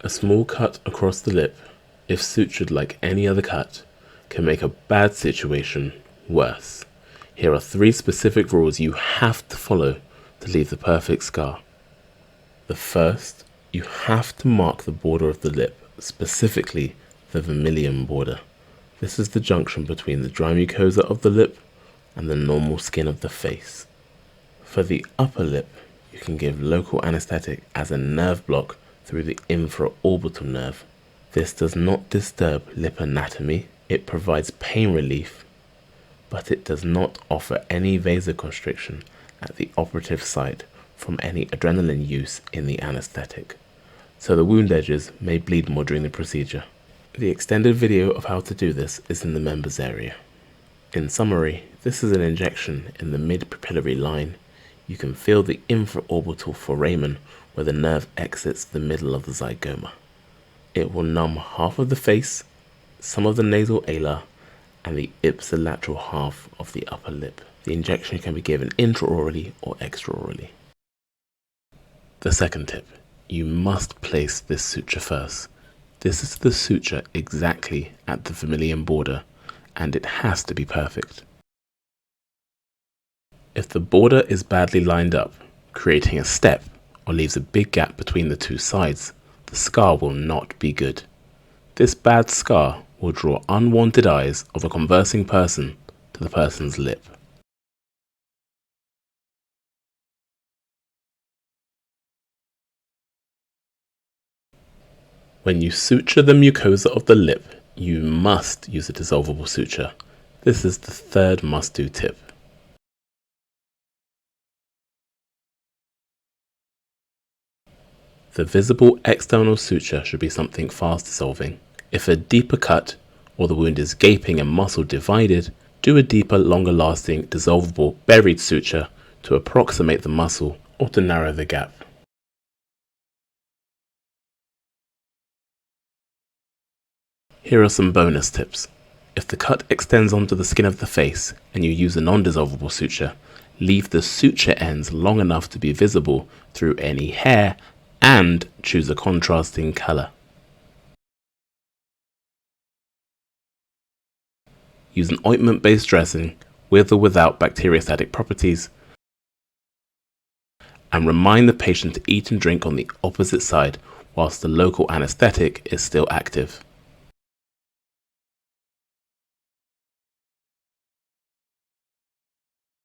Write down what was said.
A small cut across the lip, if sutured like any other cut, can make a bad situation worse. Here are 3 specific rules you have to follow to leave the perfect scar. The first, you have to mark the border of the lip, specifically the vermilion border. This is the junction between the dry mucosa of the lip and the normal skin of the face. For the upper lip, you can give local anesthetic as a nerve block through the infraorbital nerve. This does not disturb lip anatomy, it provides pain relief, but it does not offer any vasoconstriction at the operative site from any adrenaline use in the anesthetic, so the wound edges may bleed more during the procedure. The extended video of how to do this is in the members area. In summary, this is an injection in the mid-papillary line. You can feel the infraorbital foramen where the nerve exits the middle of the zygoma. It will numb half of the face, some of the nasal alar, and the ipsilateral half of the upper lip. The injection can be given intraorally or extraorally. The second tip, you must place this suture first. This is the suture exactly at the vermilion border, and it has to be perfect. If the border is badly lined up, creating a step or leaves a big gap between the 2 sides, the scar will not be good. This bad scar will draw unwanted eyes of a conversing person to the person's lip. When you suture the mucosa of the lip, you must use a dissolvable suture. This is the third must-do tip. The visible external suture should be something fast dissolving. If a deeper cut or the wound is gaping and muscle divided, do a deeper, longer lasting, dissolvable buried suture to approximate the muscle or to narrow the gap. Here are some bonus tips. If the cut extends onto the skin of the face and you use a non-dissolvable suture, leave the suture ends long enough to be visible through any hair and choose a contrasting color. Use an ointment-based dressing with or without bacteriostatic properties, and remind the patient to eat and drink on the opposite side whilst the local anesthetic is still active.